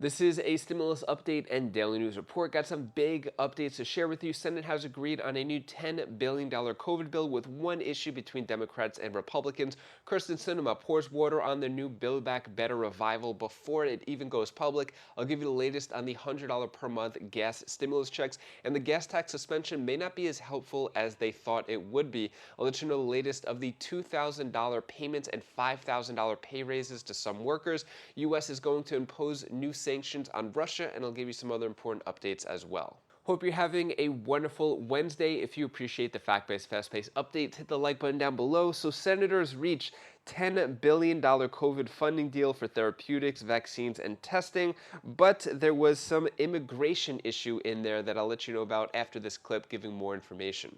This is a stimulus update and daily news report. Got some big updates to share with you. Senate has agreed on a new $10 billion COVID bill with one issue between Democrats and Republicans. Kirsten Sinema pours water on the new Build Back Better revival before it even goes public. I'll give you the latest on the $100 per month gas stimulus checks, and the gas tax suspension may not be as helpful as they thought it would be. I'll let you know the latest of the $2,000 payments and $5,000 pay raises to some workers. U.S. is going to impose new sanctions on Russia, and I'll give you some other important updates as well. Hope you're having a wonderful Wednesday. If you appreciate the fact-based, fast-paced updates, hit the like button down below. So senators reach $10 billion COVID funding deal for therapeutics, vaccines, and testing. But there was some immigration issue in there that I'll let you know about after this clip, giving more information.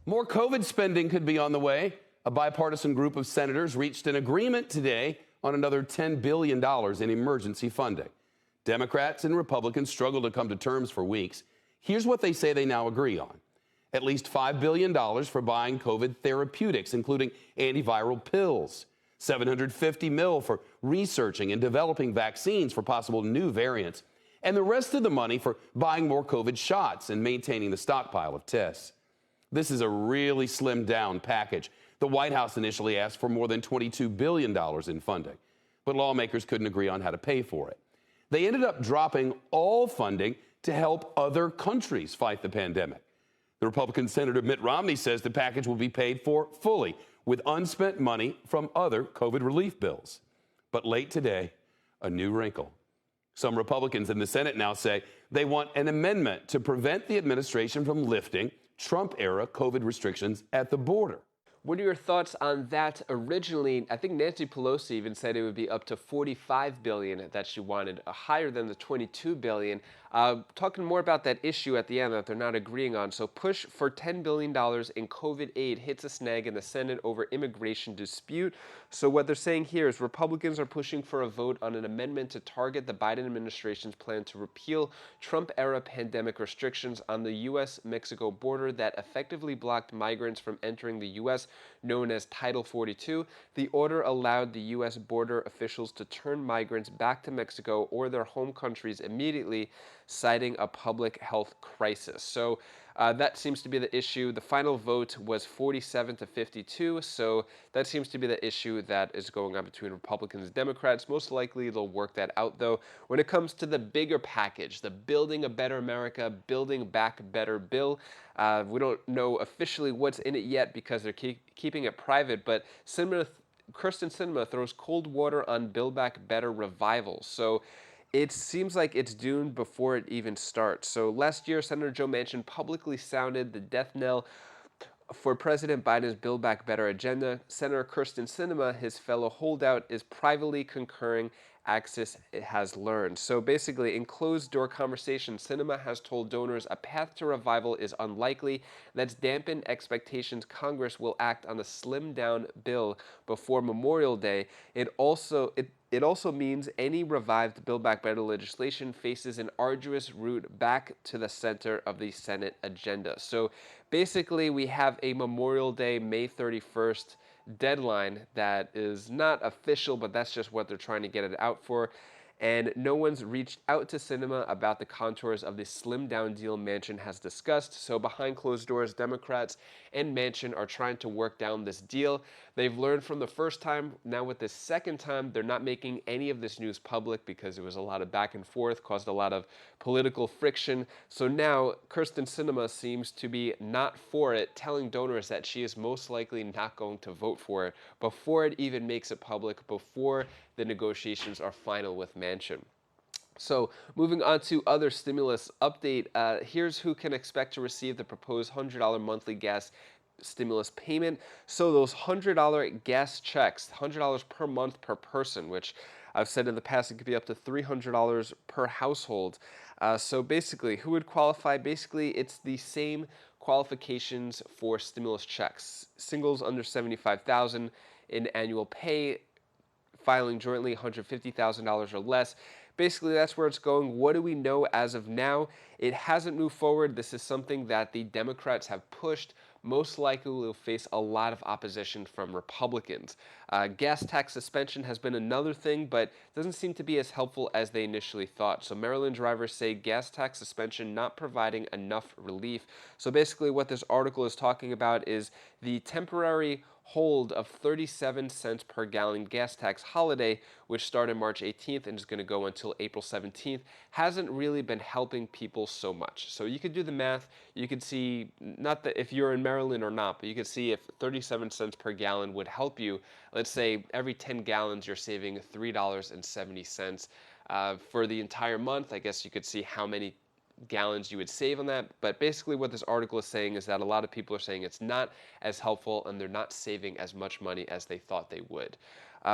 More COVID spending could be on the way. A bipartisan group of senators reached an agreement today on another $10 billion in emergency funding. Democrats and Republicans struggled to come to terms for weeks. Here's what they say they now agree on. At least $5 billion for buying COVID therapeutics, including antiviral pills. $750 million for researching and developing vaccines for possible new variants. And the rest of the money for buying more COVID shots and maintaining the stockpile of tests. This is a really slimmed down package. The White House initially asked for more than $22 billion in funding, but lawmakers couldn't agree on how to pay for it. They ended up dropping all funding to help other countries fight the pandemic. The Republican Senator Mitt Romney says the package will be paid for fully with unspent money from other COVID relief bills. But late today, a new wrinkle. Some Republicans in the Senate now say they want an amendment to prevent the administration from lifting Trump-era COVID restrictions at the border. What are your thoughts on that? Originally, I think Nancy Pelosi even said it would be up to $45 billion that she wanted, higher than the $22 billion. Talking more about that issue at the end that they're not agreeing on. So push for $10 billion in COVID aid hits a snag in the Senate over immigration dispute. So what they're saying here is Republicans are pushing for a vote on an amendment to target the Biden administration's plan to repeal Trump-era pandemic restrictions on the U.S.-Mexico border that effectively blocked migrants from entering the U.S., known as Title 42. The order allowed the U.S. border officials to turn migrants back to Mexico or their home countries immediately, citing a public health crisis. So that seems to be the issue. The final vote was 47 to 52, so that seems to be the issue that is going on between Republicans and Democrats. Most likely they'll work that out, though. When it comes to the bigger package, the Building a Better America, Building Back Better bill, we don't know officially what's in it yet because they're keeping it private, but Kirsten Sinema throws cold water on Build Back Better revival. So it seems like it's doomed before it even starts. So last year, Senator Joe Manchin publicly sounded the death knell for President Biden's Build Back Better agenda. Senator Kirsten Sinema, his fellow holdout, is privately concurring, Axis has learned. So basically, in closed-door conversations, Sinema has told donors a path to revival is unlikely. That's dampened expectations Congress will act on a slimmed-down bill before Memorial Day. It also means any revived Build Back Better legislation faces an arduous route back to the center of the Senate agenda. So basically, we have a Memorial Day, May 31st deadline that is not official, but that's just what they're trying to get it out for. And no one's reached out to Sinema about the contours of the slimmed-down deal Manchin has discussed. So behind closed doors, Democrats and Manchin are trying to work down this deal. They've learned from the first time. Now with this second time, they're not making any of this news public because it was a lot of back and forth, caused a lot of political friction. So now Kirsten Sinema seems to be not for it, telling donors that she is most likely not going to vote for it before it even makes it public, before the negotiations are final with Manchin. So moving on to other stimulus update, here's who can expect to receive the proposed $100 monthly gas stimulus payment. So those $100 gas checks, $100 per month per person, which I've said in the past it could be up to $300 per household. So basically, who would qualify? Basically, it's the same qualifications for stimulus checks. Singles under $75,000 in annual pay, filing jointly $150,000 or less. Basically, that's where it's going. What do we know as of now? It hasn't moved forward. This is something that the Democrats have pushed, most likely will face a lot of opposition from Republicans. Gas tax suspension has been another thing, but doesn't seem to be as helpful as they initially thought. So Maryland drivers say gas tax suspension not providing enough relief. So basically what this article is talking about is the temporary hold of 37 cents per gallon gas tax holiday, which started March 18th and is going to go until April 17th, hasn't really been helping people so much. So you could do the math. You could see, not that if you're in Maryland or not, but you could see if 37 cents per gallon would help you. Let's say every 10 gallons you're saving $3.70. For the entire month, I guess you could see how many gallons you would save on that. But basically what this article is saying is that a lot of people are saying it's not as helpful and they're not saving as much money as they thought they would.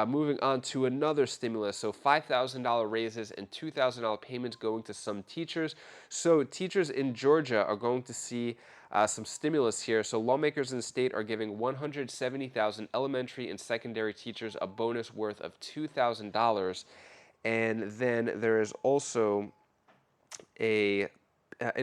Moving on to another stimulus. So $5,000 raises and $2,000 payments going to some teachers. So teachers in Georgia are going to see some stimulus here. So lawmakers in the state are giving 170,000 elementary and secondary teachers a bonus worth of $2,000. And then there is also in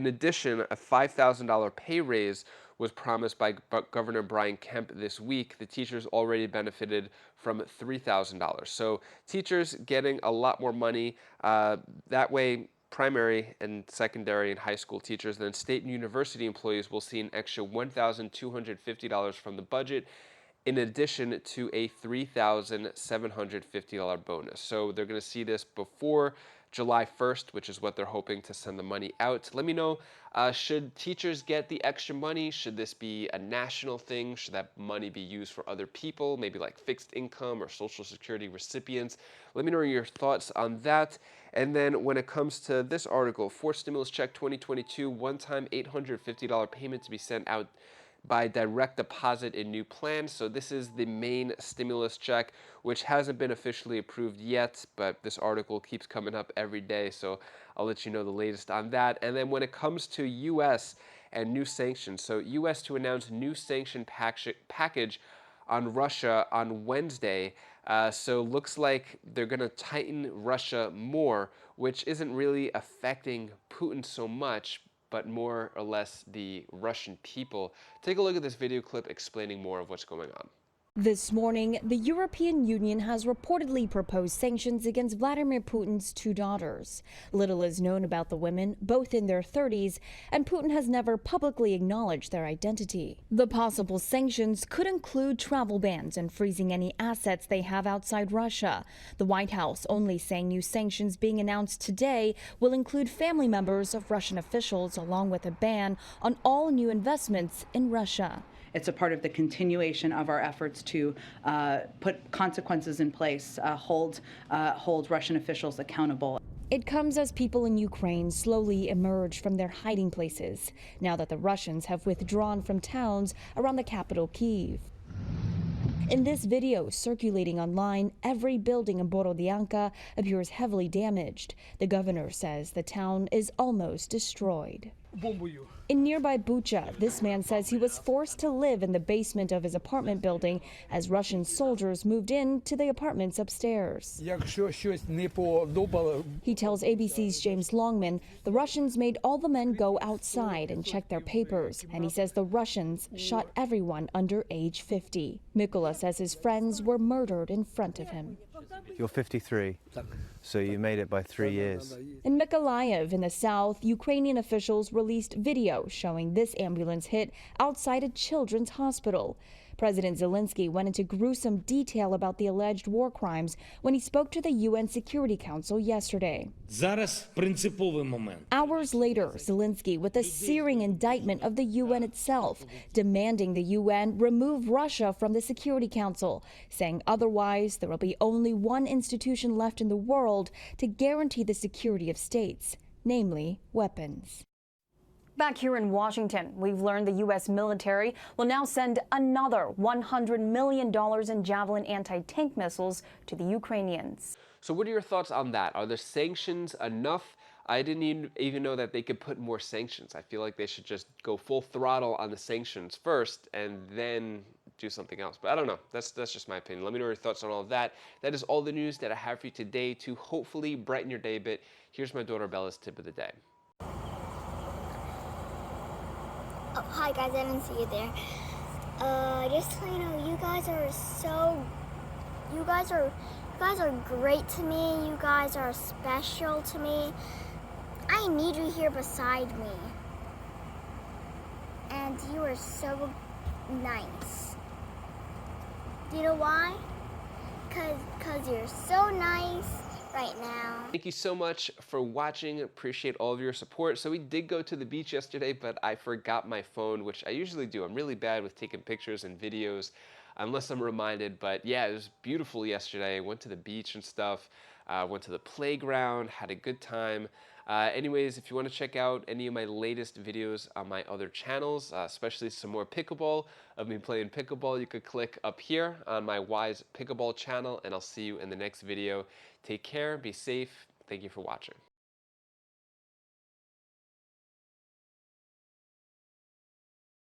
addition, a $5,000 pay raise was promised by Governor Brian Kemp this week. The teachers already benefited from $3,000. So teachers getting a lot more money. That way, primary and secondary and high school teachers, then state and university employees will see an extra $1,250 from the budget, in addition to a $3,750 bonus. So they're going to see this before July 1st, which is what they're hoping to send the money out. Let me know, should teachers get the extra money? Should this be a national thing? Should that money be used for other people, maybe like fixed income or Social Security recipients? Let me know your thoughts on that. And then when it comes to this article, for stimulus check 2022, one-time $850 payment to be sent out by direct deposit in new plans. So this is the main stimulus check, which hasn't been officially approved yet, but this article keeps coming up every day, so I'll let you know the latest on that. And then when it comes to U.S. and new sanctions, so U.S. to announce new sanction package on Russia on Wednesday. So looks like they're going to tighten Russia more, which isn't really affecting Putin so much, but more or less the Russian people. Take a look at this video clip explaining more of what's going on. This morning, the European Union has reportedly proposed sanctions against Vladimir Putin's two daughters. Little is known about the women, both in their 30s, and Putin has never publicly acknowledged their identity. The possible sanctions could include travel bans and freezing any assets they have outside Russia. The White House only saying new sanctions being announced today will include family members of Russian officials, along with a ban on all new investments in Russia. It's a part of the continuation of our efforts to put consequences in place, hold Russian officials accountable. It comes as people in Ukraine slowly emerge from their hiding places, now that the Russians have withdrawn from towns around the capital, Kyiv. In this video circulating online, every building in Borodianka appears heavily damaged. The governor says the town is almost destroyed. In nearby Bucha, this man says he was forced to live in the basement of his apartment building as Russian soldiers moved in to the apartments upstairs. He tells ABC's James Longman the Russians made all the men go outside and check their papers, and he says the Russians shot everyone under age 50. Mykola says his friends were murdered in front of him. You're 53, so you made it by 3 years. In Mykolaiv in the south, Ukrainian officials released video showing this ambulance hit outside a children's hospital. President Zelensky went into gruesome detail about the alleged war crimes when he spoke to the UN Security Council yesterday. Зараз принциповий момент. Hours later, Zelensky with a searing indictment of the UN itself, demanding the UN remove Russia from the Security Council, saying otherwise there will be only one institution left in the world to guarantee the security of states, namely weapons. Back here in Washington, we've learned the U.S. military will now send another $100 million in Javelin anti-tank missiles to the Ukrainians. So what are your thoughts on that? Are the sanctions enough? I didn't even know that they could put more sanctions. I feel like they should just go full throttle on the sanctions first and then do something else. But I don't know. That's just my opinion. Let me know your thoughts on all of that. That is all the news that I have for you today to hopefully brighten your day a bit. Here's my daughter Bella's tip of the day. Oh, hi guys, I didn't see you there. Just so you know, you guys are great to me. You guys are special to me. I need you here beside me. And you are so nice. Do you know why? Cause you're so nice right now. Thank you so much for watching. Appreciate all of your support. So we did go to the beach yesterday, but I forgot my phone, which I usually do. I'm really bad with taking pictures and videos unless I'm reminded. But yeah, it was beautiful yesterday. I went to the beach and stuff. Went to the playground, had a good time. Anyways, if you want to check out any of my latest videos on my other channels, especially some more pickleball of me playing pickleball, you could click up here on my Wise Pickleball channel, and I'll see you in the next video. Take care, be safe. Thank you for watching.